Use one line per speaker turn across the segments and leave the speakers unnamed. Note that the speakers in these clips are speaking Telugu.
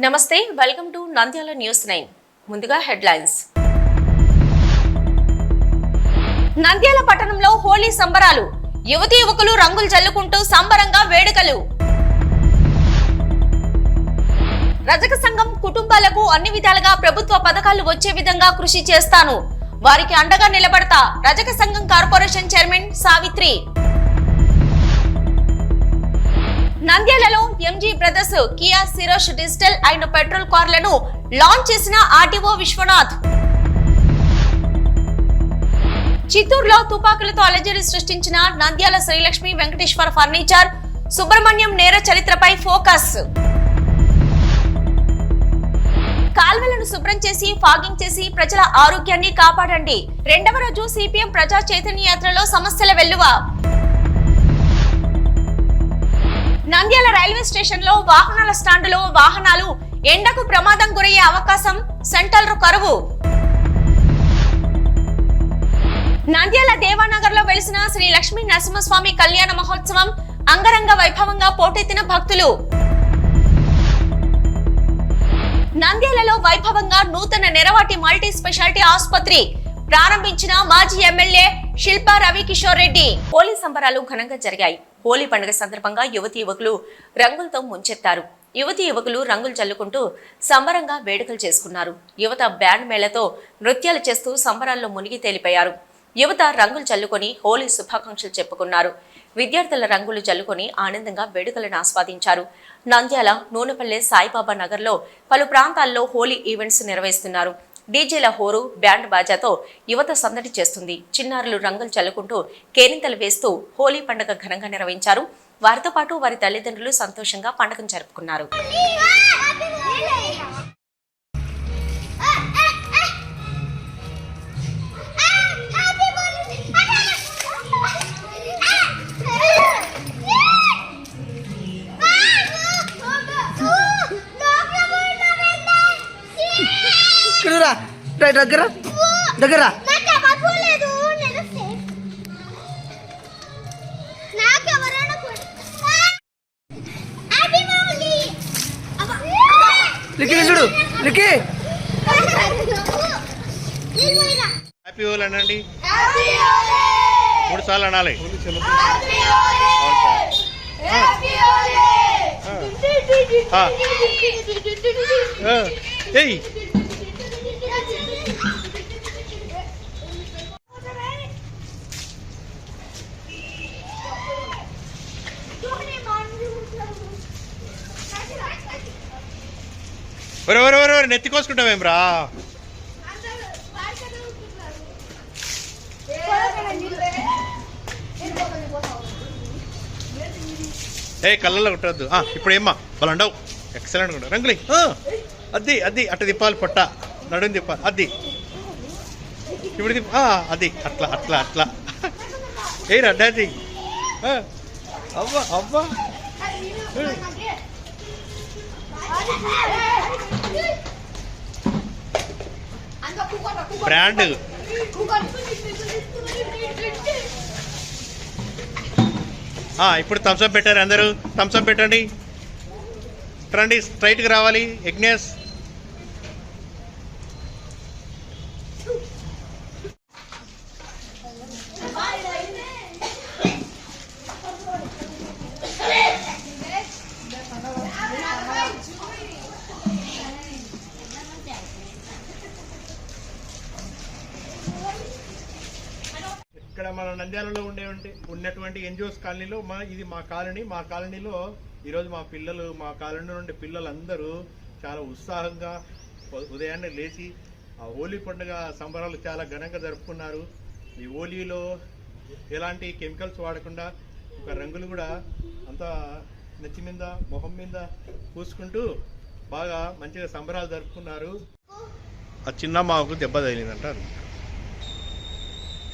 నమస్తే, వెల్కమ్ టు నంద్యాల న్యూస్ 9. ముందుగా హెడ్లైన్స్. నంద్యాల పట్టణంలో హోలీ సంబరాలు. యువతీ యువకులు రంగులు జల్లుకుంటూ సంబరంగా వేడుకలు. రజక సంఘం కుటుంబాలకు అన్ని విధాలుగా ప్రభుత్వ పథకాలు వచ్చే విధంగా కృషి చేస్తాను. వారికి అండగా నిలబడతా. రజక సంఘం కార్పొరేషన్ చైర్మన్ సావిత్రి. నంద్యాలలో MG brothers Kia Syros digital అయిన పెట్రోల్ కార్లను లాంచ్ చేసిన ఆర్టీఓ విశ్వనాథ్. చిత్తూరులో తుపాకులతో అలజడి సృష్టించిన నంద్యాల శ్రీలక్ష్మి వెంకటేశ్వర ఫర్నిచర్. సుబ్రహ్మణ్యం నేర చరిత్రపై ఫోకస్. కాల్వలను శుభ్రం చేసి ఫాగింగ్ చేసి ప్రజల ఆరోగ్యాన్ని కాపాడండి. రెండవ రోజు సిపిఎం ప్రజా చైతన్య యాత్రలో సమస్యల వెల్లువ. నంద్యాల రైల్వే స్టేషన్ లో వాహనాల స్టాండులో వాహనాలు ఎండకు ప్రమాదం గురయ్యే అవకాశం. సెంట్రల్ కరువు. నంద్యాల దేవానగర్ లో వెలిసిన శ్రీ లక్ష్మీ నరసింహస్వామి కళ్యాణ మహోత్సవం అంగరంగ వైభవంగా పోటెత్తిన భక్తులు. నంద్యాలలో వైభవంగా నూతన నెరవాటి మల్టీ స్పెషాలిటీ ఆసుపత్రి ప్రారంభించిన మాజీ ఎమ్మెల్యే శిల్పా రవికిషోర్ రెడ్డి. హోలీ సంబరాలు ఘనంగా జరిగాయి. హోలీ పండుగ సందర్భంగా యువతీ యువకులు రంగులతో ముంచెత్తారు. యువతీ యువకులు రంగులు చల్లుకుంటూ సంబరంగా వేడుకలు చేసుకున్నారు. యువత బ్యాండ్ మేళతో నృత్యాలు చేస్తూ సంబరాల్లో మునిగి తేలిపోయారు. యువత రంగులు చల్లుకొని హోలీ శుభాకాంక్షలు చెప్పుకున్నారు. విద్యార్థుల రంగులు చల్లుకొని ఆనందంగా వేడుకలను ఆస్వాదించారు. నంద్యాల నూనెపల్లె సాయిబాబా నగర్లో పలు ప్రాంతాల్లో హోలీ ఈవెంట్స్ నిర్వహిస్తున్నారు. డీజేల హోరు బ్యాండ్ బాజాతో యువత సందడి చేస్తుంది. చిన్నారులు రంగులు చల్లుకుంటూ కేరింతలు వేస్తూ హోలీ పండుగ ఘనంగా నిర్వహించారు. వారితో పాటు వారి తల్లిదండ్రులు సంతోషంగా పండుగను జరుపుకున్నారు.
దగ్గర దగ్గర చూడు లికి
హ్యాపీ హోలీ అనండి. 3 సార్లు అనాలి. ఏయ్ ఎవరెవరెవరు నెత్తి కోసుకుంటావేం రా? ఏ కళ్ళల్లో కుట్టద్దు. ఇప్పుడు ఏమ్మా వాళ్ళు అండవు. ఎక్సలెంట్ ఉంటావు రంగులి. అద్ది అద్ది అట్ట తిప్పాలి. పొట్ట నడుము తిప్పాలి. అద్ది ఇప్పుడు అది అట్లా అట్లా అట్లా ఏ అడ్డాది. అవ్వా అవ్వా బ్రాండ్. ఇప్పుడు థమ్స్అప్ పెట్టారు. అందరూ థమ్స్అప్ పెట్టండి. రండి, స్ట్రైట్గా రావాలి. యజ్ఞేష్ ఇక్కడ మన నంద్యాలలో ఉన్నటువంటి ఎన్జిఓస్ కాలనీలో ఇది మా కాలనీ. మా కాలనీలో ఈరోజు మా పిల్లలు, మా కాలనీ నుండి పిల్లలందరూ చాలా ఉత్సాహంగా ఉదయాన్నే లేచి ఆ హోలీ పండుగ సంబరాలు చాలా ఘనంగా జరుపుకున్నారు. ఈ హోలీలో ఎలాంటి కెమికల్స్ వాడకుండా ఒక రంగులు కూడా అంతా నెత్తి మీద మొహం మీద పూసుకుంటూ బాగా మంచిగా సంబరాలు జరుపుకున్నారు. ఆ చిన్న మాకు దెబ్బ తగిలిందంటారు.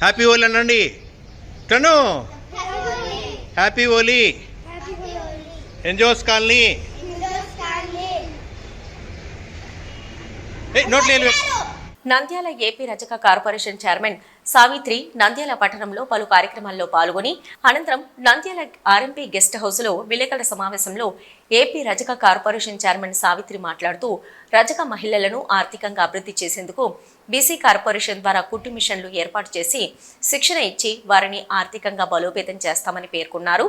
హ్యాపీ హోలీ అనండి. తను happy Holi. NGOs colony.
Nandyal AP Rajaka corporation chairman Savitri Nandyal పట్టణంలో పలు కార్యక్రమాల్లో పాల్గొని అనంతరం నంద్యాల ఆర్ఎంపీ గెస్ట్ హౌస్ లో విలేకరుల సమావేశంలో AP Rajaka corporation chairman Savitri మాట్లాడుతూ రజక మహిళలను ఆర్థికంగా అభివృద్ధి చేసేందుకు బీసీ కార్పొరేషన్ ద్వారా కుట్టు మిషన్లు ఏర్పాటు చేసి శిక్షణ ఇచ్చి వారిని ఆర్థికంగా బలోపేతం చేస్తామని పేర్కొన్నారు.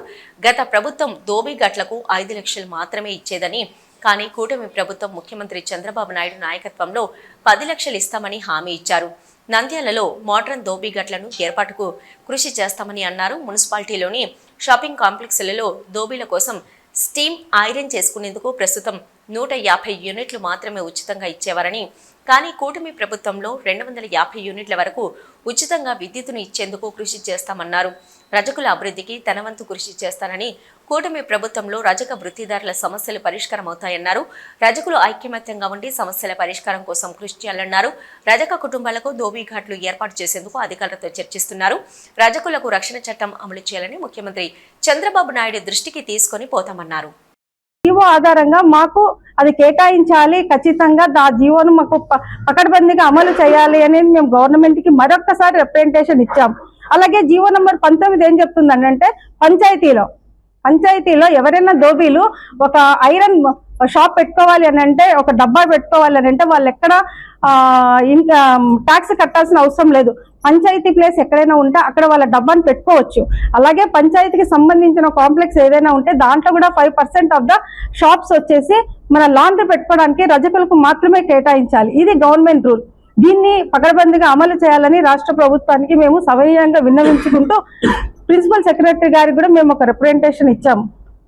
గత ప్రభుత్వం దోబిఘాట్లకు 5 లక్షలు మాత్రమే ఇచ్చేదని, కానీ కూటమి ప్రభుత్వం ముఖ్యమంత్రి చంద్రబాబు నాయుడు నాయకత్వంలో 10 లక్షలు ఇస్తామని హామీ ఇచ్చారు. నంద్యాలలో మోడ్రన్ దోబిఘాట్లను ఏర్పాటుకు కృషి చేస్తామని అన్నారు. మున్సిపాలిటీలోని షాపింగ్ కాంప్లెక్స్లలో దోబీల కోసం స్టీమ్ ఐరన్ చేసుకునేందుకు ప్రస్తుతం 150 యూనిట్లు మాత్రమే ఉచితంగా ఇచ్చేవారని, కానీ కూటమి ప్రభుత్వంలో 250 యూనిట్ల వరకు ఉచితంగా విద్యుత్తును ఇచ్చేందుకు కృషి చేస్తామన్నారు. రజకుల అభివృద్ధికి తన వంతు కృషి చేస్తానని, కూటమి ప్రభుత్వంలో రజక వృత్తిదారుల సమస్యలు పరిష్కారమవుతాయన్నారు. రజకులు ఐక్యమత్యంగా ఉండి సమస్యల పరిష్కారం కోసం కృషి చేయాలన్నారు. రజక కుటుంబాలకు దోబిఘాట్లు ఏర్పాటు చేసేందుకు అధికారులతో చర్చిస్తున్నారు. రజకులకు రక్షణ చట్టం అమలు చేయాలని ముఖ్యమంత్రి చంద్రబాబు నాయుడు దృష్టికి తీసుకొని పోతామన్నారు.
జీవో ఆధారంగా మాకు అది కేటాయించాలి, ఖచ్చితంగా ఆ జీవోను మాకు పకడ్బందీగా అమలు చేయాలి అనేది మేము గవర్నమెంట్ కి మరొక్కసారి రిప్రజెంటేషన్ ఇచ్చాం. అలాగే జీవో నంబర్ 19 ఏం చెప్తుందని అంటే పంచాయతీలో ఎవరైనా దోబీలు ఒక ఐరన్ షాప్ పెట్టుకోవాలి అని అంటే, ఒక డబ్బా పెట్టుకోవాలి అని అంటే వాళ్ళు ఎక్కడ ఇంకా ట్యాక్స్ కట్టాల్సిన అవసరం లేదు. పంచాయతీ ప్లేస్ ఎక్కడైనా ఉంటే అక్కడ వాళ్ళ డబ్బాను పెట్టుకోవచ్చు. అలాగే పంచాయతీకి సంబంధించిన కాంప్లెక్స్ ఏదైనా ఉంటే దాంట్లో కూడా 5% ఆఫ్ ద షాప్స్ వచ్చేసి మన లాండ్రీ పెట్టుకోవడానికి రజకులకు మాత్రమే కేటాయించాలి. ఇది గవర్నమెంట్ రూల్. దీన్ని పకడ్బందీగా అమలు చేయాలని రాష్ట్ర ప్రభుత్వానికి మేము సవినయంగా విన్నవించుకుంటూ ప్రిన్సిపల్ సెక్రటరీ గారికి కూడా మేము ఒక రిప్రజెంటేషన్ ఇచ్చాము.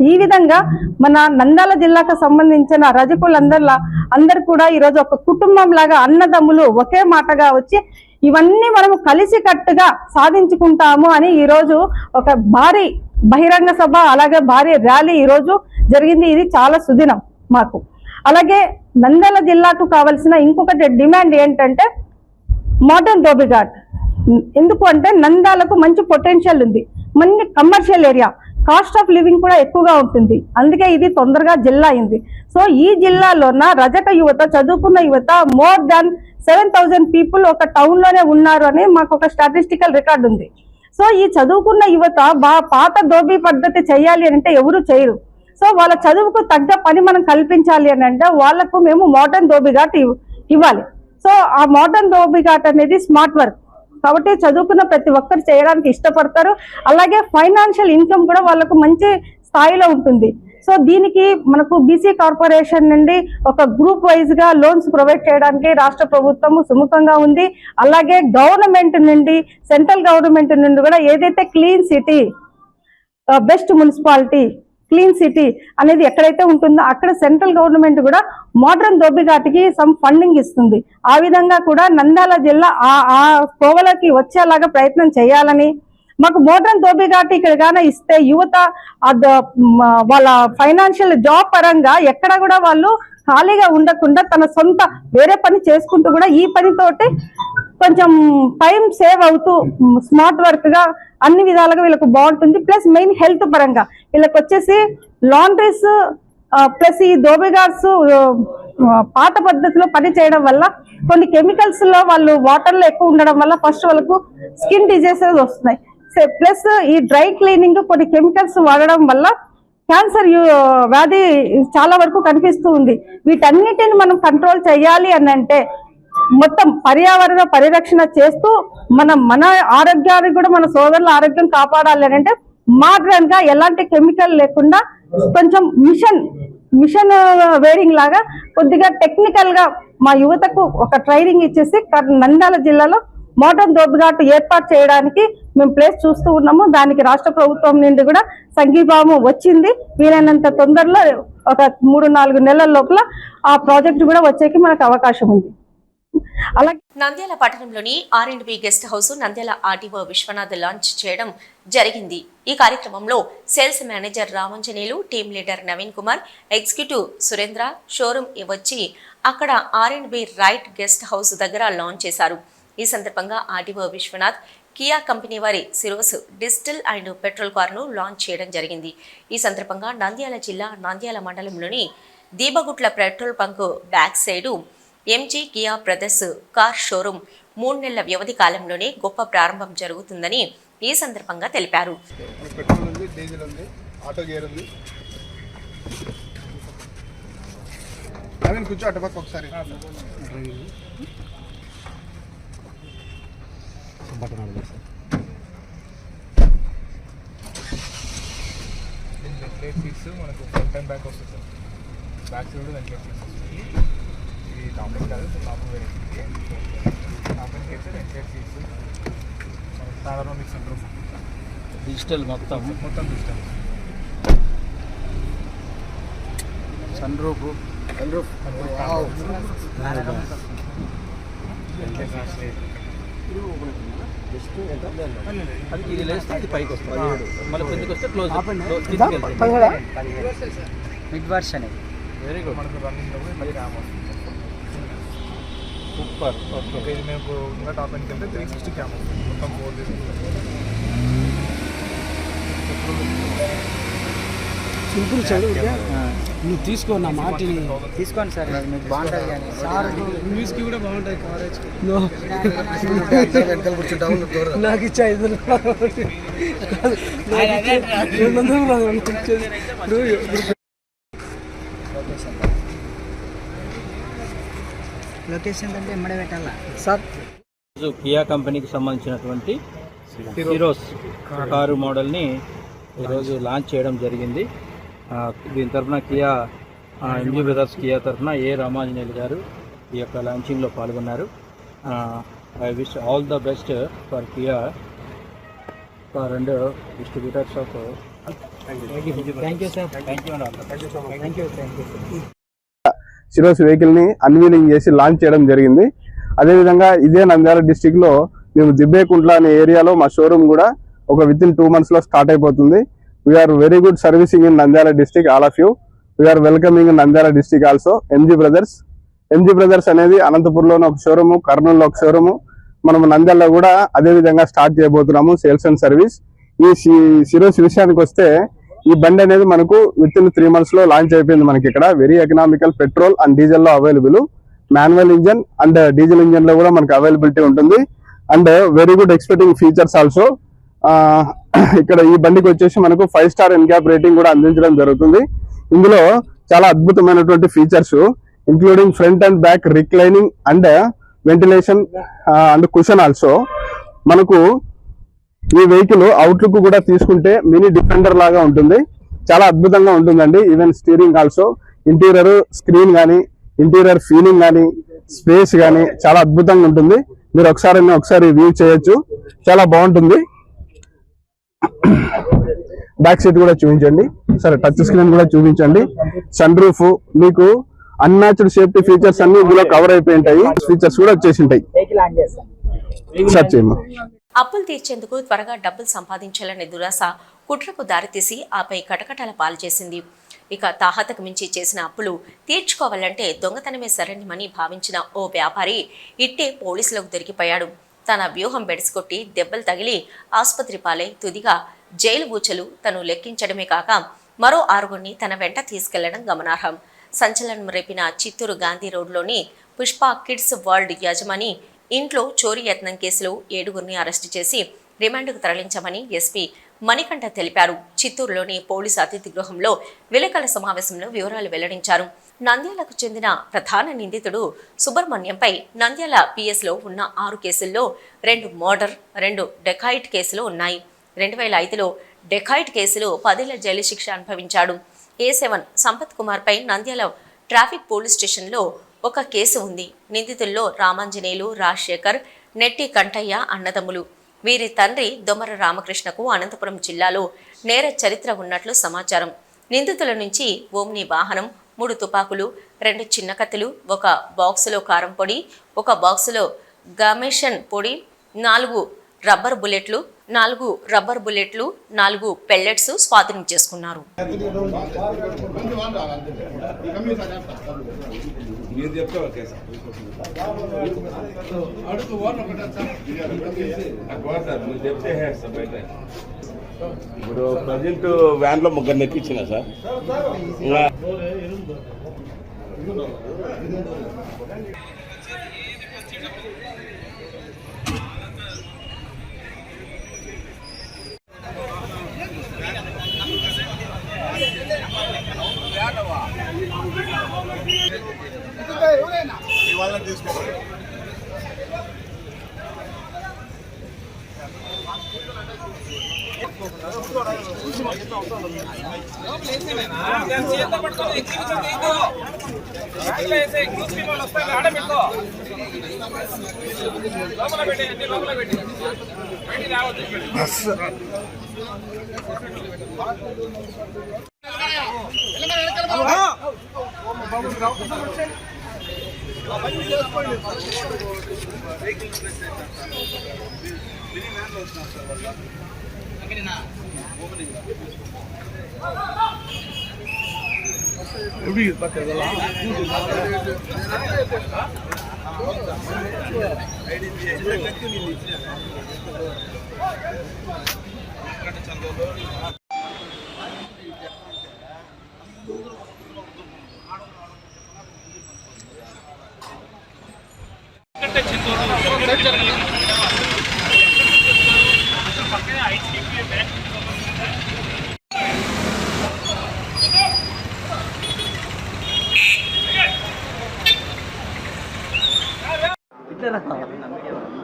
ఈ విధంగా మన నంద్యాల జిల్లాకు సంబంధించిన రజకులందరూ కూడా ఈరోజు ఒక కుటుంబం లాగా అన్నదమ్ములు ఒకే మాటగా వచ్చి ఇవన్నీ మనము కలిసికట్టుగా సాధించుకుంటాము అని ఈరోజు ఒక భారీ బహిరంగ సభ, అలాగే భారీ ర్యాలీ ఈరోజు జరిగింది. ఇది చాలా సుదినం మాకు. అలాగే నంద్యాల జిల్లాకు కావాల్సిన ఇంకొకటి డిమాండ్ ఏంటంటే మోడర్న్ దోబిఘాట్. ఎందుకు అంటే నంద్యాలకు మంచి పొటెన్షియల్ ఉంది, మంచి commercial area, cost of living కూడా ఎక్కువగా ఉంటుంది. అందుకే ఇది తొందరగా జిల్లా అయింది. సో ఈ జిల్లాలోన రజక యువత, చదువుకున్న యువత మోర్ దాన్ 7,000 పీపుల్ ఒక టౌన్ లోనే ఉన్నారు అని మాకు ఒక స్టాటిస్టికల్ రికార్డు ఉంది. సో ఈ చదువుకున్న యువత పాత దోబీ పద్ధతి చేయాలి అంటే ఎవరు చేయరు. సో వాళ్ళ చదువుకు తగ్గ పని మనం కల్పించాలి అని అంటే వాళ్లకు మేము మోడర్న్ దోబిఘాట్ ఇవ్వాలి. సో ఆ మోడర్న్ దోబిఘాట్ అనేది స్మార్ట్ వర్క్ కాబట్టి చదువుకున్న ప్రతి ఒక్కరు చేయడానికి ఇష్టపడతారు. అలాగే ఫైనాన్షియల్ ఇన్కమ్ కూడా వాళ్ళకు మంచి స్థాయిలో ఉంటుంది. సో దీనికి మనకు బీసీ కార్పొరేషన్ నుండి ఒక గ్రూప్ వైజ్ గా లోన్స్ ప్రొవైడ్ చేయడానికి రాష్ట్ర ప్రభుత్వం సుముఖంగా ఉంది. అలాగే గవర్నమెంట్ నుండి, సెంట్రల్ గవర్నమెంట్ నుండి కూడా ఏదైతే clean city, best municipality, clean city అనేది ఎక్కడైతే ఉంటుందో అక్కడ సెంట్రల్ గవర్నమెంట్ కూడా మోడర్న్ దోబిఘాట్కి సమ్ ఫండింగ్ ఇస్తుంది. ఆ విధంగా కూడా నంద్యాల జిల్లా ఆ కోవలకి వచ్చేలాగా ప్రయత్నం చేయాలని, మాకు మోడర్న్ దోబిఘాట్ ఇక్కడ గానే ఇస్తే యువత వాళ్ళ ఫైనాన్షియల్ జాబ్ పరంగా ఎక్కడ కూడా వాళ్ళు ఖాళీగా ఉండకుండా తన సొంత వేరే పని చేసుకుంటూ కూడా ఈ పనితోటి కొంచెం టైం సేవ్ అవుతూ స్మార్ట్ వర్క్ గా అన్ని విధాలుగా వీళ్ళకు బాగుంటుంది. ప్లస్ మెయిన్ హెల్త్ పరంగా వీళ్ళకి వచ్చేసి లాండ్రీస్ ప్లస్ ఈ దోబిఘాట్స్ పాత పద్ధతిలో పని చేయడం వల్ల కొన్ని కెమికల్స్ లో వాళ్ళు వాటర్ లో ఎక్కువ ఉండడం వల్ల ఫస్ట్ వాళ్ళకు స్కిన్ డిజీజెస్ వస్తున్నాయి. ప్లస్ ఈ డ్రై క్లీనింగ్ కొన్ని కెమికల్స్ వాడడం వల్ల క్యాన్సర్ వ్యాధి చాలా వరకు కనిపిస్తూ ఉంది. వీటన్నిటిని మనం కంట్రోల్ చేయాలి అని అంటే మొత్తం పర్యావరణ పరిరక్షణ చేస్తూ మన ఆరోగ్యాన్ని కూడా మన సోదరుల ఆరోగ్యం కాపాడాలి అని అంటే మోడర్న్ గా ఎలాంటి కెమికల్ లేకుండా కొంచెం మిషన్ వేరింగ్ లాగా కొద్దిగా టెక్నికల్ గా మా యువతకు ఒక ట్రైనింగ్ ఇచ్చేసి నంద్యాల జిల్లాలో మోడర్న్ దోబిఘాట్ ఏర్పాటు చేయడానికి మేము ప్లేస్ చూస్తూ ఉన్నాము. దానికి రాష్ట్ర ప్రభుత్వం నుండి కూడా సంఘీభావం వచ్చింది. వీలైనంత తొందరలో ఒక 3-4 నెలల లోపల ఆ ప్రాజెక్ట్ కూడా వచ్చేకి మనకు అవకాశం ఉంది. అలాగే
నంద్యాల పట్టణంలోని R&B guest house Nandyal RTO Viswanath launch చేయడం జరిగింది. ఈ కార్యక్రమంలో sales manager Ramanjaneyulu, team leader Naveen Kumar, executive Surendra showroom వచ్చి అక్కడ R&B రైట్ గెస్ట్ హౌస్ దగ్గర లాంచ్ చేశారు. ఈ సందర్భంగా ఆర్టీఓ విశ్వనాథ్ కియా కంపెనీ వారి సిరోస్ డిజిటల్ అండ్ పెట్రోల్ కారును లాంచ్ చేయడం జరిగింది. ఈ సందర్భంగా నంద్యాల జిల్లా నంద్యాల మండలంలోని Deebagutla petrol bunk back side MG Kia brothers car showroom 3 నెలల వ్యవధి కాలంలోనే గొప్ప ప్రారంభం జరుగుతుందని ఈ సందర్భంగా తెలిపారు.
పెట్రోల్ ఉంది, డీజిల్ ఉంది, ఆటో గేర్ ఉంది. కూర్చో అటుపక్క ఒకసారి.
వెంటిలేట్ సీట్స్ మనకు ఫ్రంట్ అండ్ బ్యాక్ వస్తుంది సార్. బ్యాక్ సైడ్ కూడా వెంటిలేట్ సీట్స్ వస్తుంది. ఇది టాప్ ఎండ్ కాదు, టాప్ వేరే టాప్ ఎండ్కి అయితే వెంటిలేట్ సీట్స్ మనకు పానోరామిక్ సన్ రూఫ్
డిజిటల్ మొత్తం
డిజిటల్
సన్ రూఫ్ అది ఇది లేస్తే ఇది పైకి వస్తుంది, మళ్ళీ కిందకి వస్తే close mid version. Very good.
మనకు రన్నింగ్లో కూడా మళ్ళీ ర్యామ్ వస్తుంది.
సూపర్.
ఓకే, ఇది మేము ఇంకా టాప్ ఎండ్కి వెళ్తే 360 క్యామ్ వస్తుంది. మొత్తం 4 డేస్
సింపుల్ చదువు నువ్వు తీసుకో నా మాటని తీసుకోండి సార్, మీకు బాగుంటుంది కానీ సార్ న్యూస్కి కూడా బాగుంటుంది. కాలేజ్కి నాకు ఇచ్చా 500 లొకేషన్ అంటే ఎమ్మడే పెట్టాలా సార్. కియా కంపెనీకి సంబంధించినటువంటి హీరోస్ కారు మోడల్ని ఈరోజు లాంచ్ చేయడం జరిగింది. దీని తరఫున కియా ఎంజీ బ్రదర్స్ కియా తరఫున ఏ రామాంజనేయులు గారు ఈ యొక్క లాంచింగ్లో పాల్గొన్నారు. I wish all the best for Kia car and distributors of. Thank you sir. Thank you.
Syros vehicle ని అన్వీలింగ్ చేసి లాంచ్ చేయడం జరిగింది. అదేవిధంగా ఇదే నంద్యాల డిస్టిక్ లో మేము దిబ్బేకుంట్ల అనే ఏరియాలో మా షోరూమ్ కూడా ఒక విత్ ఇన్ 2 months లో స్టార్ట్ అయిపోతుంది. We are very good servicing in Nandyal district. All of you we are welcoming in Nandyal district also. MG brothers అనేది అనంతపూర్లోనే ఒక షోరూము, కర్నూలులో ఒక షోరూము, మనం నంద్యాలలో కూడా అదే విధంగా స్టార్ట్ చేయబోతున్నాము సేల్స్ అండ్ సర్వీస్. ఈ సిరోస్ విషయానికి వస్తే ఈ బండి అనేది మనకు విత్ ఇన్ 3 months లో లాంచ్ అయిపోయింది. మనకి ఇక్కడ very economical petrol and diesel లో available, manual engine and diesel engine లో కూడా మనకు అవైలబిలిటీ ఉంటుంది. And very good expecting features also. ఇక్కడ ఈ బండికి వచ్చేసి మనకు 5 star ఎన్క్యాప్ రేటింగ్ కూడా అందించడం జరుగుతుంది. ఇందులో చాలా అద్భుతమైనటువంటి features including front and back reclining and ventilation and cushion also. మనకు ఈ వెహికల్ అవుట్లుక్ కూడా తీసుకుంటే మినీ డిఫెండర్ లాగా ఉంటుంది, చాలా అద్భుతంగా ఉంటుందండి. Even steering also, interior screen కానీ, ఇంటీరియర్ ఫీలింగ్ కానీ, స్పేస్ కానీ చాలా అద్భుతంగా ఉంటుంది. మీరు ఒకసారి వ్యూ చేయొచ్చు, చాలా బాగుంటుంది. బ్యాక్ సీట్ కూడా చూపించండి, సరే టచ్ స్క్రీన్ కూడా చూపించండి. సన్ రూఫ్, మీకు అన్మ్యాచ్డ్ సేఫ్టీ ఫీచర్స్ అన్ని ఇందులో కవర్ అయిపోయి ఉంటాయి. ఫీచర్స్ కూడా వచ్చేసి ఉంటాయి. సెర్చ్ చేయమ్మా.
అప్పులు తీర్చేందుకు త్వరగా డబ్బులు సంపాదించాలనే దురాశ కుట్రకు దారితీసి ఆపై కటకటాల పాలు చేసింది. ఇక తాహతకు మించి చేసిన అప్పులు తీర్చుకోవాలంటే దొంగతనమే సరైనమని భావించిన ఓ వ్యాపారి ఇట్టే పోలీసులకు దొరికిపోయాడు. తన వ్యూహం బెడిసికొట్టి దెబ్బలు తగిలి ఆసుపత్రి పాలై తుదిగా జైలు బూచలు తను లెక్కించడమే కాక మరో 6 తన వెంట తీసుకెళ్లడం గమనార్హం. సంచలనం రేపిన చిత్తూరు గాంధీ రోడ్లోని పుష్ప కిడ్స్ వరల్డ్ యజమాని ఇంట్లో చోరీ యత్నం కేసులో 7 అరెస్టు చేసి రిమాండ్కు తరలించామని ఎస్పీ మణికంఠ తెలిపారు. చిత్తూరులోని పోలీసు అతిథి గృహంలో విలేకరుల సమావేశంలో వివరాలు వెల్లడించారు. నంద్యాలకు చెందిన ప్రధాన నిందితుడు సుబ్రహ్మణ్యంపై నంద్యాల పిఎస్లో ఉన్న 6 కేసుల్లో 2 మర్డర్, 2 డెకాయిట్ కేసులు ఉన్నాయి. 2005లో డెకాయిట్ కేసులో 10 ఏళ్ల జైలు శిక్ష అనుభవించాడు. A7 సంపత్ కుమార్ పై నంద్యాల ట్రాఫిక్ పోలీస్ స్టేషన్లో ఒక కేసు ఉంది. నిందితుల్లో రామాంజనేయులు, రాజశేఖర్, నెట్టి కంఠయ్య అన్నదమ్ములు. వీరి తండ్రి దొమర రామకృష్ణకు అనంతపురం జిల్లాలో నేర చరిత్ర ఉన్నట్లు సమాచారం. నిందితుల నుంచి ఓమ్ని వాహనం, 3 తుపాకులు, 2 చిన్న కత్తులు, 1 బాక్సులో కారం పొడి, 1 బాక్సులో గమేషన్ పొడి, 4 రబ్బర్ బుల్లెట్లు, 4 పెల్లెట్స్ స్వాధీనం చేసుకున్నారు.
ఇప్పుడు ప్రజెంట్ వ్యాన్ లో 3 ఎక్కించిన సార్.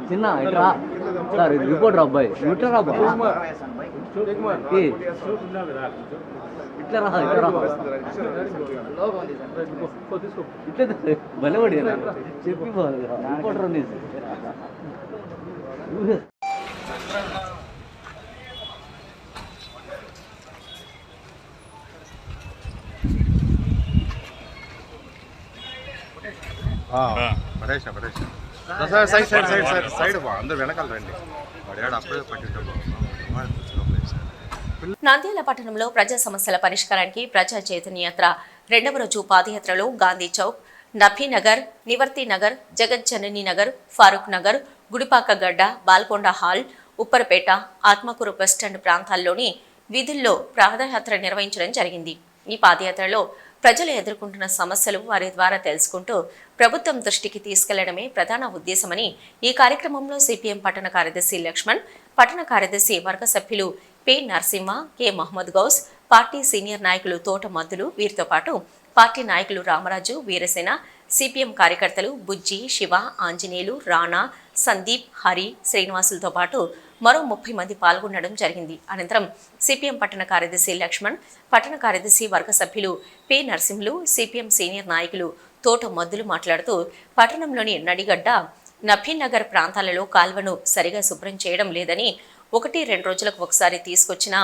చిన్న ఇట్రా సార్ ఇది రిపోర్టర్ అబ్బాయి ఇట్లా రా ఇట్లా రా ఇట్లా భలే పడి చెప్పి రిపోర్టర్ ఉంది
నంద్యాల పట్టణంలో ప్రజా సమస్యల పరిష్కారానికి ప్రజా చైతన్య యాత్ర రెండవ రోజు పాదయాత్రలో గాంధీ చౌక్, నభీనగర్, నివర్తి నగర్, జగజ్జనని నగర్, ఫారూక్ నగర్, గుడిపాక గడ్డ, బాల్కొండ హాల్, ఉప్పరపేట, ఆత్మకూరు బస్టాండ్ ప్రాంతాల్లోని వీధుల్లో పాదయాత్ర నిర్వహించడం జరిగింది. ఈ పాదయాత్రలో ప్రజలు ఎదుర్కొంటున్న సమస్యలు వారి ద్వారా తెలుసుకుంటూ ప్రభుత్వం దృష్టికి తీసుకెళ్లడమే ప్రధాన ఉద్దేశమని ఈ కార్యక్రమంలో సిపిఎం పట్టణ కార్యదర్శి లక్ష్మణ్, పట్టణ కార్యదర్శి వర్గ సభ్యులు P Narasimha, K Mohammed Ghouse, party senior నాయకులు తోట మద్దులు, వీరితో పాటు పార్టీ నాయకులు రామరాజు, వీరసేన, సిపిఎం కార్యకర్తలు బుజ్జి, శివ, ఆంజనేయులు, రాణా, సందీప్, హరి, శ్రీనివాసులతో పాటు మరో 30 మంది పాల్గొనడం జరిగింది. అనంతరం సిపిఎం పట్టణ కార్యదర్శి లక్ష్మణ్, పట్టణ కార్యదర్శి వర్గ సభ్యులు పి నరసింహులు, సిపిఎం సీనియర్ నాయకులు తోట మద్దులు మాట్లాడుతూ పట్టణంలోని నడిగడ్డ, నభీనగర్ ప్రాంతాలలో కాల్వను సరిగా శుభ్రం చేయడం లేదని, 1-2 రోజులకు ఒకసారి తీసుకొచ్చిన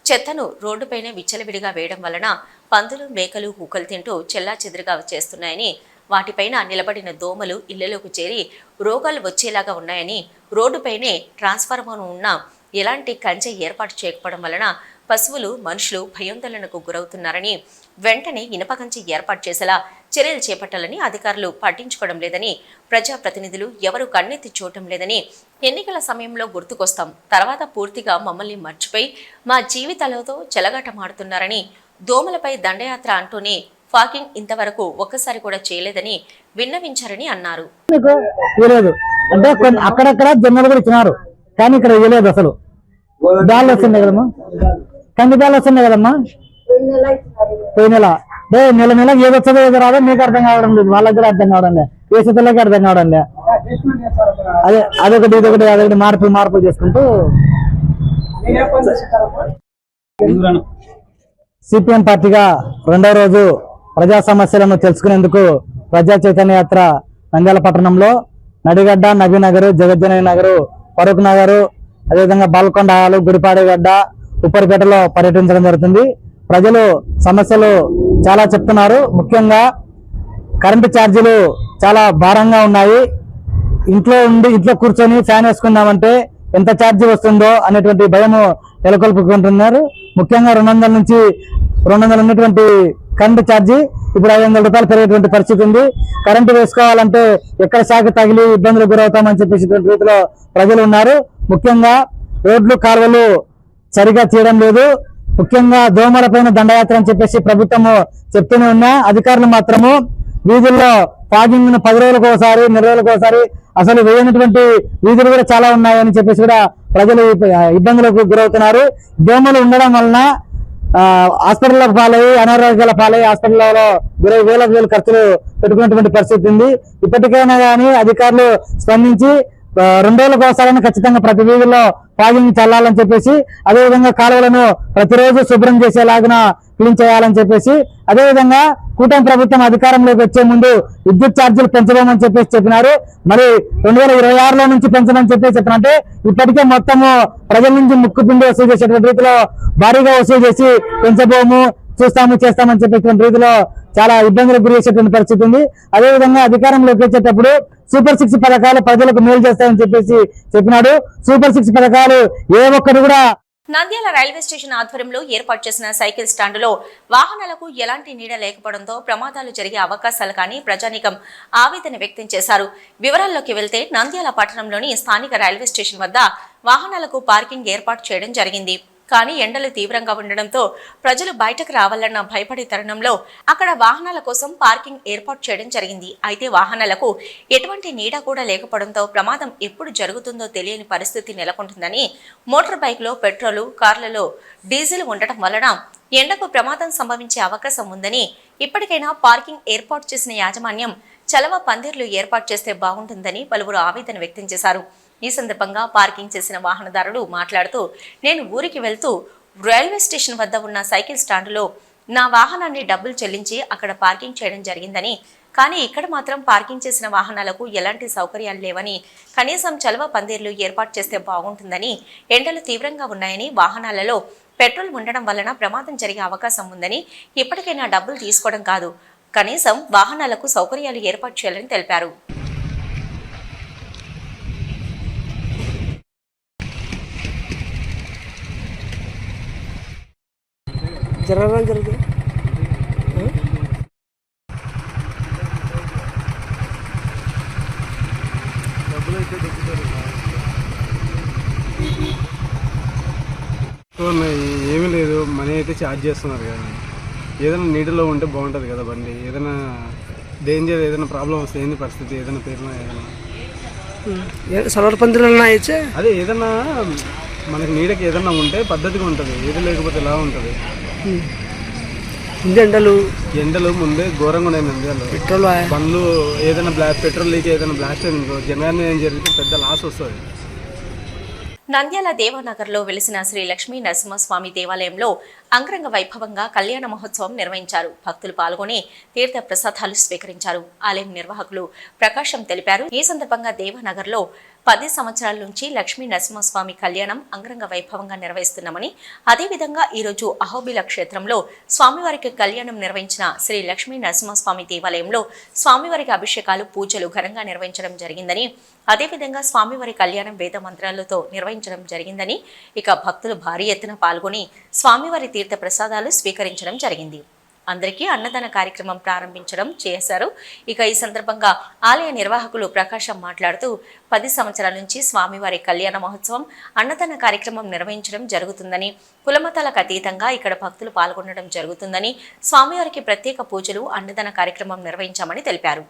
చెత్తను రోడ్డుపైనే విచ్చలవిడిగా వేయడం వలన పందులు, మేకలు, కుక్కలు తింటూ చెల్లాచెదురుగా చేస్తున్నాయని, వాటిపైన నిలబడిన దోమలు ఇళ్లలోకి చేరి రోగాలు వచ్చేలాగా ఉన్నాయని, రోడ్డుపైనే ట్రాన్స్ఫార్మర్ ఉన్న ఎలాంటి కంచె ఏర్పాటు చేయకపోవడం వలన పశువులు, మనుషులు భయోందోళనకు గురవుతున్నారని, వెంటనే ఇనప కంచె ఏర్పాటు చేసేలా చర్యలు చేపట్టాలని అధికారులు పట్టించుకోవడం లేదని, ప్రజాప్రతినిధులు ఎవరు కన్నెత్తి చూడటం లేదని, ఎన్నికల సమయంలో గుర్తుకొస్తాం, తర్వాత పూర్తిగా మమ్మల్ని మర్చిపోయి మా జీవితాలతో చెలగాటమాడుతున్నారని, దోమలపై దండయాత్ర అంటూనే ఫాకింగ్ ఇంతవరకు ఒక్కసారి కూడా చేయలేదని విన్నవించారని అన్నారు.
అంటే అక్కడక్కడ జొన్నలు కూడా ఇచ్చినారు, కానీ ఇక్కడ ఇవ్వలేదు. అసలు బ్యాలు వస్తున్నాయి కదమ్మా, కంది బ్యాలు వస్తున్నాయి కదమ్మా, పోయిన నెల నెల ఏది వచ్చదో ఏదో రాదో మీకు అర్థం కావడం లేదు, వాళ్ళకి కూడా అర్థం కావడం లేదు, వేసేతలకి అర్థం కావడం లేదు. అదొకటి ఇదొకటి మార్పులు చేసుకుంటూ సిపిఎం పార్టీగా రెండవ రోజు ప్రజా సమస్యలను తెలుసుకునేందుకు ప్రజా చైతన్య యాత్ర నంద్యాల పట్టణంలో నడిగడ్డ, నబీనగర్, జగజ్జనని నగర్, ఫరూక్ నగర్, అదేవిధంగా బాల్కొండ హాలు, గుడిపాడగడ్డ, ఉప్పరిపేటలో పర్యటించడం జరుగుతుంది. ప్రజలు సమస్యలు చాలా చెప్తున్నారు. ముఖ్యంగా కరెంటు ఛార్జీలు చాలా భారంగా ఉన్నాయి. ఇంట్లో కూర్చొని ఫ్యాన్ వేసుకుందామంటే ఎంత ఛార్జీ వస్తుందో అనేటువంటి భయము నెలకొల్పుకుంటున్నారు. ముఖ్యంగా 200 నుంచి 200 ఉన్నటువంటి కరెంటు ఛార్జీ ఇప్పుడు 500 రూపాయలు పెరిగేటువంటి పరిస్థితి ఉంది. కరెంటు వేసుకోవాలంటే ఎక్కడ శాఖ తగిలి ఇబ్బందులకు గురవుతామని చెప్పేసి రీతిలో ప్రజలు ఉన్నారు. ముఖ్యంగా రోడ్లు, కాలువలు సరిగా చేయడం లేదు. ముఖ్యంగా దోమలపైన దండయాత్ర అని చెప్పేసి ప్రభుత్వము చెప్తూనే ఉన్నా, అధికారులు మాత్రము వీధుల్లో ఫాగింగ్ 10 రోజులకు ఒకసారి, 20 రోజులకు ఒకసారి అసలు వేయనటువంటి వీధులు కూడా చాలా ఉన్నాయని చెప్పేసి కూడా ప్రజలు ఇబ్బందులకు గురవుతున్నారు. దోమలు ఉండడం వలన హాస్పిటల్లో పాలయ్యి అనారోగ్యాల పాలయ్యి హాస్పిటల్లో వేల ఖర్చులు పెట్టుకున్నటువంటి పరిస్థితి ఉంది. ఇప్పటికైనా కానీ అధికారులు స్పందించి 2 రోజులకు ఒకసారి ఖచ్చితంగా ప్రతి వీధుల్లో ఫాగింగ్ చల్లాలని చెప్పేసి, అదేవిధంగా కాలువలను ప్రతిరోజు శుభ్రం చేసేలాగా క్లీన్ చేయాలని చెప్పేసి, అదేవిధంగా కూటమి ప్రభుత్వం అధికారంలోకి వచ్చే ముందు విద్యుత్ ఛార్జీలు పెంచబోమని చెప్పినారు. మరి 2026లో నుంచి పెంచమని చెప్పినట్టే ఇప్పటికే మొత్తము ప్రజల నుంచి ముక్కుపిండి వసూలు చేసేటువంటి రీతిలో భారీగా వసూలు చేసి పెంచబోము, చేస్తామని చెప్పేటువంటి రీతిలో చాలా ఇబ్బందులకు గురి చేసేటువంటి పరిస్థితి ఉంది. అదేవిధంగా అధికారంలోకి వచ్చేటప్పుడు సూపర్ 6 పథకాలు ప్రజలకు మేలు చేస్తాయని చెప్పేసి చెప్పినాడు. సూపర్ 6 పథకాలు ఏ ఒక్కరు కూడా.
నంద్యాల రైల్వే స్టేషన్ ఆధ్వర్యంలో ఏర్పాటు చేసిన సైకిల్ స్టాండులో వాహనాలకు ఎలాంటి నీడ లేకపోవడంతో ప్రమాదాలు జరిగే అవకాశాలు కానీ ప్రజానీకం ఆవేదన వ్యక్తం చేశారు. వివరాల్లోకి వెళ్తే నంద్యాల పట్టణంలోని స్థానిక రైల్వే స్టేషన్ వద్ద వాహనాలకు పార్కింగ్ ఏర్పాటు చేయడం జరిగింది. కానీ ఎండలు తీవ్రంగా ఉండడంతో ప్రజలు బయటకు రావాలన్న భయపడే తరుణంలో అక్కడ వాహనాల కోసం పార్కింగ్ ఏర్పాటు చేయడం జరిగింది. అయితే వాహనాలకు ఎటువంటి నీడ కూడా లేకపోవడంతో ప్రమాదం ఎప్పుడు జరుగుతుందో తెలియని పరిస్థితి నెలకొంటుందని, మోటార్ బైక్లో పెట్రోలు, కార్లలో డీజిల్ ఉండటం వలన ఎండకు ప్రమాదం సంభవించే అవకాశం ఉందని, ఇప్పటికైనా పార్కింగ్ ఏర్పాటు చేసిన యాజమాన్యం చలవ పందిర్లు ఏర్పాటు చేస్తే బాగుంటుందని పలువురు ఆవేదన వ్యక్తం చేశారు. ఈ సందర్భంగా పార్కింగ్ చేసిన వాహనదారుడు మాట్లాడుతూ, నేను ఊరికి వెళ్తూ రైల్వే స్టేషన్ వద్ద ఉన్న సైకిల్ స్టాండులో నా వాహనాన్ని డబ్బులు చెల్లించి అక్కడ పార్కింగ్ చేయడం జరిగిందని, కానీ ఇక్కడ మాత్రం పార్కింగ్ చేసిన వాహనాలకు ఎలాంటి సౌకర్యాలు లేవని, కనీసం చలవ పందిర్లు ఏర్పాటు చేస్తే బాగుంటుందని, ఎండలు తీవ్రంగా ఉన్నాయని, వాహనాలలో పెట్రోల్ ఉండడం వలన ప్రమాదం జరిగే అవకాశం ఉందని, ఇప్పటికైనా డబ్బులు తీసుకోవడం కాదు, కనీసం వాహనాలకు సౌకర్యాలు ఏర్పాటు చేయాలని తెలిపారు.
ఏమీ లేదు, మనీ అయితే ఛార్జ్ చేస్తున్నారు కదా. ఏదైనా నీటిలో ఉంటే బాగుంటుంది కదా బండి. ఏదైనా డేంజర్, ఏదైనా ప్రాబ్లం వస్తే ఏంది పరిస్థితి, ఏదైనా పేరున ఏదైనా
సలవర్ పందిలు
అదే ఏదైనా మనకి నీడకి ఏదైనా ఉంటే పద్ధతిగా ఉంటుంది. ఏది లేకపోతే ఎలా ఉంటుంది. ఎండలు ముందే ఘోరంగా ఉన్నాయి నంద్యాలలో. పెట్రోల్ బండ్లు ఏదైనా పెట్రోల్ లీక్ ఏదైనా బ్లాస్ట్ అయింది జనాన్ని ఏం జరిగితే పెద్ద లాస్ వస్తుంది.
నంద్యాల దేవానగర్లో వెలిసిన శ్రీ లక్ష్మీ నరసింహస్వామి దేవాలయంలో అంగరంగ వైభవంగా కళ్యాణ మహోత్సవం నిర్వహించారు. భక్తులు పాల్గొని తీర్థ ప్రసాదాలు స్వీకరించారు. ఆలయం నిర్వాహకులు ప్రకాశం తెలిపారు. ఈ సందర్భంగా దేవానగర్లో 10 సంవత్సరాల నుంచి లక్ష్మీ నరసింహస్వామి కళ్యాణం అంగరంగ వైభవంగా నిర్వహిస్తున్నామని, అదేవిధంగా ఈరోజు అహోబిల క్షేత్రంలో స్వామివారికి కళ్యాణం నిర్వహించిన శ్రీ లక్ష్మీ నరసింహస్వామి దేవాలయంలో స్వామివారికి అభిషేకాలు, పూజలు ఘనంగా నిర్వహించడం జరిగిందని, అదేవిధంగా స్వామివారి కళ్యాణం వేద మంత్రాలతో నిర్వహించడం జరిగిందని, ఇక భక్తులు భారీ ఎత్తున పాల్గొని స్వామివారి తీర్థ ప్రసాదాలు స్వీకరించడం జరిగింది. అందరికీ అన్నదాన కార్యక్రమం ప్రారంభించడం చేశారు. ఇక ఈ సందర్భంగా ఆలయ నిర్వాహకులు ప్రకాశం మాట్లాడుతూ 10 సంవత్సరాల నుంచి స్వామివారి కళ్యాణ మహోత్సవం, అన్నదాన కార్యక్రమం నిర్వహించడం జరుగుతుందని, కులమతాలకు అతీతంగా ఇక్కడ భక్తులు పాల్గొనడం జరుగుతుందని, స్వామివారికి ప్రత్యేక పూజలు, అన్నదాన కార్యక్రమం నిర్వహించామని తెలిపారు.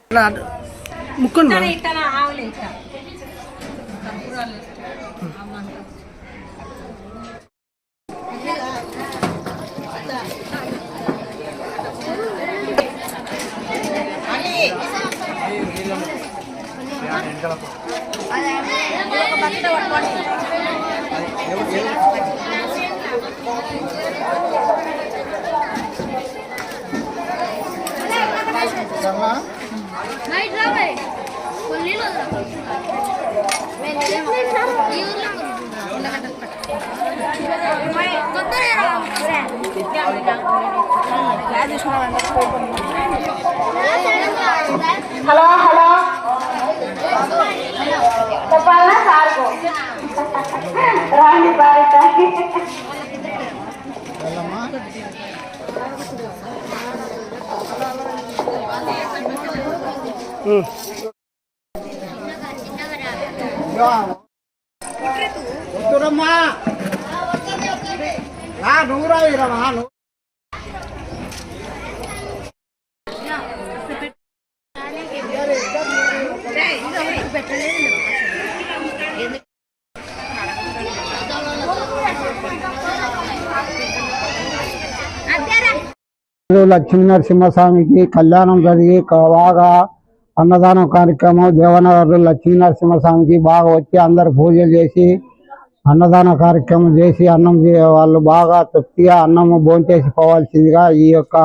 హలో చెప్పాలా సార్కు రాండి బాయ్. వస్తురమ్మా నువ్వు రావిరమ్మా.
లక్ష్మీ నరసింహస్వామికి కళ్యాణం జరిగి బాగా అన్నదానం కార్యక్రమం దేవనగర్ లక్ష్మీ నరసింహస్వామికి బాగా వచ్చి అందరు పూజలు చేసి అన్నదాన కార్యక్రమం చేసి వాళ్ళు బాగా తృప్తిగా అన్నము భోంచేసి పోవాల్సిందిగా ఈ యొక్క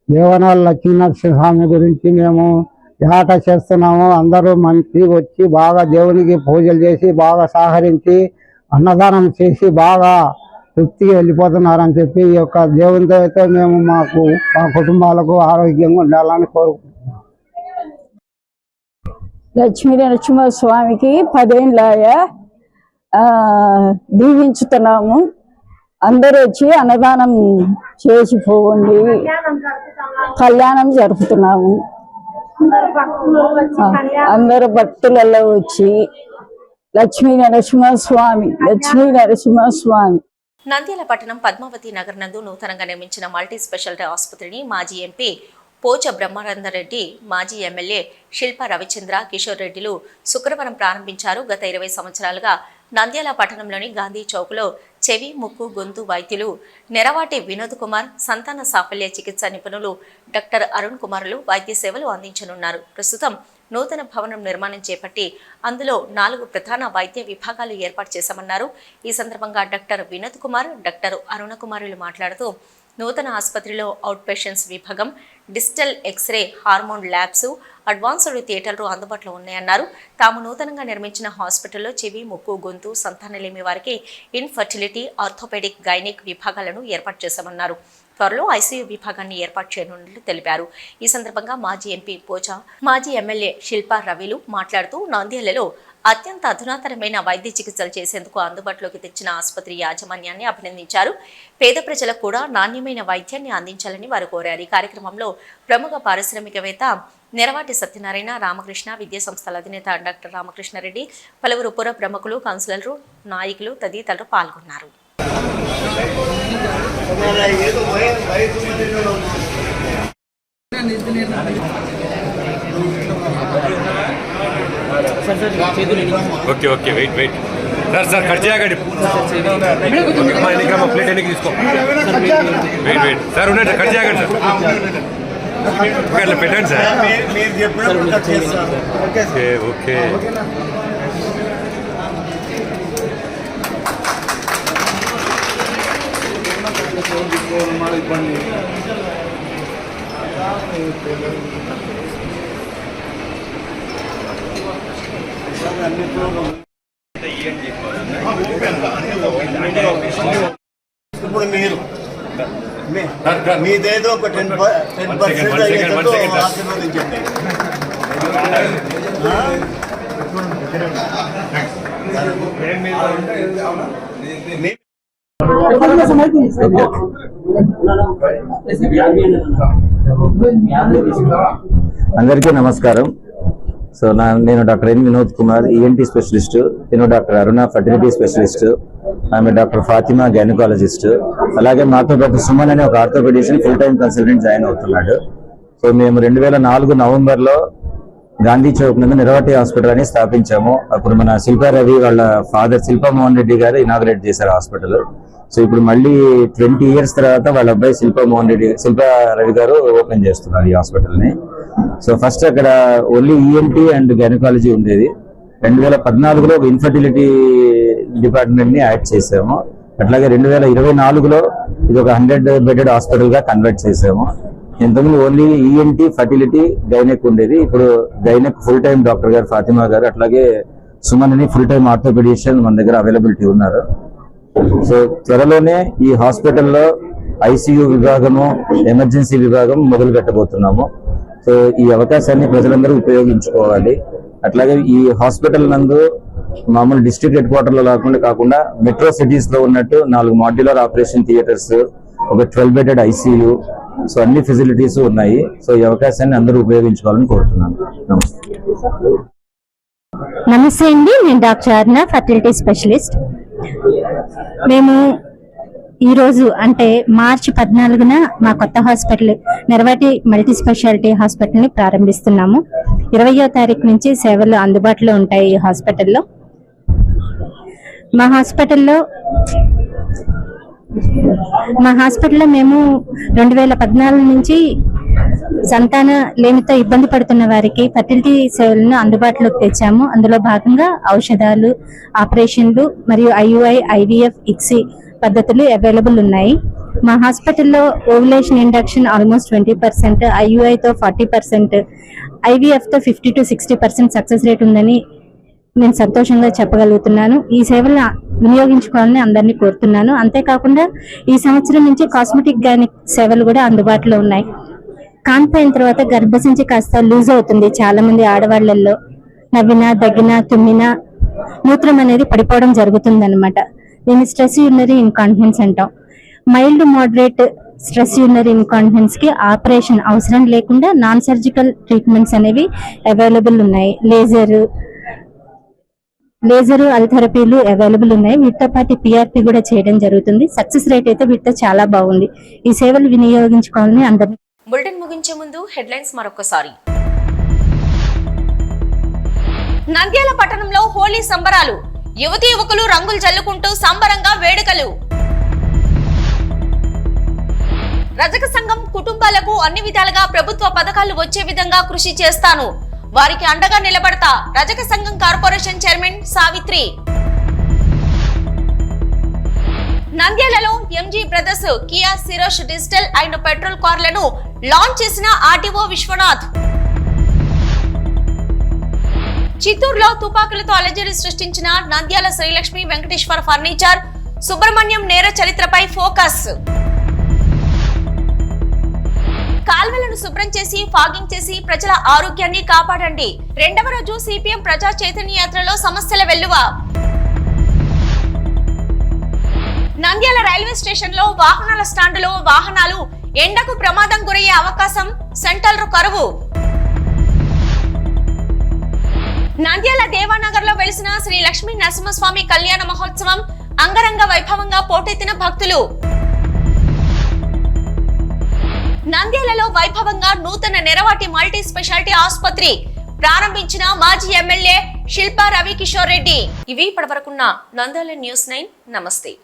దేవనగర్ లక్ష్మీ నరసింహస్వామి గురించి మేము ఏట చేస్తున్నాము. అందరూ మంచి వచ్చి బాగా దేవునికి పూజలు చేసి బాగా సహకరించి అన్నదానం చేసి బాగా తృప్తిగా వెళ్ళిపోతున్నారని చెప్పి ఈ యొక్క దేవునితో అయితే మేము మా కుటుంబాలకు ఆరోగ్యంగా ఉండాలని కోరుకుంటున్నాం.
లక్ష్మీ నరసింహస్వామికి 10 ఏళ్ళ దీవించుతున్నాము. అందరూ వచ్చి అన్నదానం చేసిపోండి, కళ్యాణం జరుపుతున్నాము. అందరు భక్తులలో వచ్చి లక్ష్మీ నరసింహస్వామి
నంద్యాల పట్టణం పద్మావతి నగర్ నందు నూతనంగా నిర్మించిన మల్టీ స్పెషాలిటీ ఆసుపత్రిని మాజీ ఎంపీ పోచ బ్రహ్మానందరెడ్డి, మాజీ ఎమ్మెల్యే శిల్పా రవిచంద్ర కిషోర్ రెడ్డిలు శుక్రవారం ప్రారంభించారు. గత 20 సంవత్సరాలుగా నంద్యాల పట్టణంలోని గాంధీ చౌక్లో చెవి, ముక్కు, గొంతు వైద్యులు నెరవాటి వినోద్ కుమార్, సంతాన సాఫల్య చికిత్స నిపుణులు డాక్టర్ అరుణ్ కుమార్లు వైద్య సేవలు అందించనున్నారు. ప్రస్తుతం నూతన భవనం నిర్మాణం చేపట్టి అందులో 4 ప్రధాన వైద్య విభాగాలు ఏర్పాటు చేశామన్నారు. ఈ సందర్భంగా డాక్టర్ వినోద్ కుమార్, డాక్టర్ అరుణ కుమారులు మాట్లాడుతూ నూతన ఆసుపత్రిలో అవుట్ పేషెంట్స్ విభాగం, digital X ray, hormone labs, advanced థియేటర్లు అందుబాటులో ఉన్నాయన్నారు. తాము నూతనంగా నిర్మించిన హాస్పిటల్లో చెవి, ముక్కు, గొంతు, సంతానలేమి వారికి ఇన్ఫర్టిలిటీ, ఆర్థోపెడిక్, గైనిక్ విభాగాలను ఏర్పాటు చేశామన్నారు. త్వరలో ఐసీయూ విభాగాన్ని ఏర్పాటు చేయనున్నట్లు తెలిపారు. ఈ సందర్భంగా మాజీ ఎంపీ పోచా, మాజీ ఎమ్మెల్యే శిల్పా రవిలు మాట్లాడుతూ నంద్యాలలో అత్యంత అధునాతనమైన వైద్య చికిత్సలు చేసేందుకు అందుబాటులోకి తెచ్చిన ఆసుపత్రి యాజమాన్యాన్ని అభినందించారు. పేద ప్రజలకు కూడా నాణ్యమైన వైద్యాన్ని అందించాలని వారు కోరారు. ఈ కార్యక్రమంలో ప్రముఖ పారిశ్రామికవేత్త నెరవాటి సత్యనారాయణ, రామకృష్ణ, విద్యా సంస్థల అధినేత డాక్టర్ రామకృష్ణారెడ్డి, పలువురు పుర ప్రముఖులు, కౌన్సిలర్లు, నాయకులు తదితరులు పాల్గొన్నారు.
Okay okay wait wait sir cut చేయకండి ప్లేట్ ఎన్నికి తీసుకో వెయిట్ వెయిట్ సార్ ఉండండి కట్ చేయకండి సార్ అట్లా పెట్టండి సార్ ఓకే ఓకే
ఇప్పుడు మీరు మీదేదో ఒక 10% ఆశీర్వదించండి.
అందరికీ నమస్కారం. సో నేను doctor N Vinod Kumar, ENT specialist. నేను డాక్టర్ అరుణ ఫర్టిలిటీ స్పెషలిస్ట్. ఆమె డాక్టర్ ఫాతిమా గైనకాలజిస్ట్. అలాగే మాతో పాటు సుమన్ అనే ఒక orthopaedician full time consultant join అవుతున్నాడు. సో మేము 2004 నవంబర్లో గాంధీ చౌక్ నుండి నిరవటి హాస్పిటల్ అని స్థాపించాము. అప్పుడు మన శిల్పా రవి వాళ్ళ ఫాదర్ శిల్పా మోహన్ రెడ్డి గారు ఇనాగ్రేట్ చేశారు హాస్పిటల్. సో ఇప్పుడు మళ్ళీ 20 years తర్వాత వాళ్ళ అబ్బాయి శిల్పా రవి గారు ఓపెన్ చేస్తున్నారు ఈ హాస్పిటల్ ని. సో ఫస్ట్ అక్కడ ఓన్లీ ఈఎన్టీ అండ్ గైనకాలజీ ఉండేది. 2014లో ఒక ఇన్ఫర్టిలిటీ డిపార్ట్మెంట్ ని యాడ్ చేసాము. అట్లాగే 2024లో ఇది ఒక 100-bedded హాస్పిటల్ గా కన్వర్ట్ చేసాము. ఇంతకుముందు ఓన్లీ ఈఎన్టీ, ఫర్టిలిటీ, గైనెక్ ఉండేది. ఇప్పుడు గైనెక్ ఫుల్ టైం డాక్టర్ గారు ఫాతిమా గారు, అట్లాగే సుమన్ అని ఫుల్ టైం ఆర్థోపెడిషియన్ మన దగ్గర అవైలబిలిటీ ఉన్నారు. సో త్వరలోనే ఈ హాస్పిటల్లో ఐసీయూ విభాగము, ఎమర్జెన్సీ విభాగం మొదలు పెట్టబోతున్నాము. సో ఈ అవకాశాన్ని ప్రజలందరూ ఉపయోగించుకోవాలి. అట్లాగే ఈ హాస్పిటల్ నందు మామూలు డిస్ట్రిక్ట్ హెడ్ క్వార్టర్ లో కాకుండా మెట్రో సిటీస్ లో ఉన్నట్టు 4 మాడ్యులర్ ఆపరేషన్ థియేటర్స్, ఒక 12-bedded ఐసీయూ, సో అన్ని ఫెసిలిటీస్ ఉన్నాయి. సో ఈ అవకాశాన్ని అందరూ ఉపయోగించుకోవాలని కోరుతున్నాను.
నమస్తే అండి, నేను డాక్టర్ అరుణ ఫర్టిలిటీ స్పెషలిస్ట్. మేము ఈరోజు అంటే మార్చి 14న మా కొత్త హాస్పిటల్ నెరవాటి మల్టీ స్పెషాలిటీ హాస్పిటల్ని ప్రారంభిస్తున్నాము. 20వ తారీఖు నుంచి సేవలు అందుబాటులో ఉంటాయి ఈ హాస్పిటల్లో. మా హాస్పిటల్లో మా హాస్పిటల్లో మేము 2014 నుంచి సంతాన లేమితో ఇబ్బంది పడుతున్న వారికి ఫర్టిలిటీ సేవలను అందుబాటులోకి తెచ్చాము. అందులో భాగంగా ఔషధాలు, ఆపరేషన్లు మరియు IUI, IVF, ICSI పద్ధతులు అవైలబుల్ ఉన్నాయి. మా హాస్పిటల్లో ovulation induction almost 20%, IUIతో 40%, IVFతో 50 to 60% success rate ఉందని నేను సంతోషంగా చెప్పగలుగుతున్నాను. ఈ సేవలను వినియోగించుకోవాలని అందరినీ కోరుతున్నాను. అంతేకాకుండా ఈ సంవత్సరం నుంచి కాస్మెటిక్ గైనిక్ సేవలు కూడా అందుబాటులో ఉన్నాయి. కాన్పు అయిన తర్వాత గర్భసంచి కాస్త లూజ్ అవుతుంది. చాలా మంది ఆడవాళ్లలో నవ్వినా, దగ్గినా, తుమ్మినా మూత్రం అనేది పడిపోవడం జరుగుతుంది అనమాట. దీన్ని స్ట్రెస్ యూరినరీ ఇన్కాంటినెన్స్ అంటాం. Mild moderate stress urinary incontinence కి ఆపరేషన్ అవసరం లేకుండా నాన్ సర్జికల్ ట్రీట్మెంట్స్ అనేవి అవైలబుల్ ఉన్నాయి. లేజరు అల్థెరపీలు అవైలబుల్ ఉన్నాయి. వీటితో పాటు PRP కూడా చేయడం జరుగుతుంది. సక్సెస్ రేట్ అయితే వీటితో చాలా బాగుంది. ఈ సేవలు వినియోగించుకోవాలని అందరినీ.
బులెటిన్ ముగించే ముందు హెడ్లైన్స్ మరొకసారి. నంద్యాల పట్టణంలో హోలీ సంబరాలు, యువతీ యువకులు రంగులు జల్లుకుంటూ సంబరంగా వేడుకలు. రజక సంఘం కుటుంబాలకు అన్ని విధాలుగా ప్రభుత్వ పథకాలు వచ్చే విధంగా కృషి చేస్తాను, వారికి అండగా నిలబడతా రజక సంఘం కార్పొరేషన్ చైర్మన్ సావిత్రి. నంద్యాలలో MG brothers Kia Syros digital and petrol కార్లను లాంచ్ చేసిన RTO విశ్వనాథ్. చిత్తూరులో తుపాకులతో అలజడి సృష్టించిన నంద్యాల శ్రీలక్ష్మి వెంకటేశ్వర ఫర్నిచర్, సుబ్రహ్మణ్యం నేర చరిత్రపై ఫోకస్. కాల్వలను శుభ్రం చేసి ఫాగింగ్ చేసి ప్రజల ఆరోగ్యాన్ని కాపాడండి. 2వ రోజు CPM ప్రజా చైతన్య యాత్రలో సమస్యల వెల్లువ. నంద్యాల రైల్వే స్టేషన్ లో వాహనాల స్టాండులో వాహనాలు ఎండకు ప్రమాదం గురయ్యే అవకాశం, సెంట్రల్ కరువు. నంద్యాల దేవానగర్ లో వెలిసిన శ్రీ లక్ష్మీ నరసింహస్వామి కళ్యాణ మహోత్సవం అంగరంగ వైభవంగా పోటెత్తిన భక్తులు. నంద్యాలలో వైభవంగా నూతన నెరవాటి మల్టీ స్పెషాలిటీ ఆసుపత్రి ప్రారంభించిన మాజీ ఎమ్మెల్యే శిల్పా రవికిషోర్ రెడ్డి. ఇవి ఇప్పటివరకున్న నంద్యాల న్యూస్ 9. నమస్తే.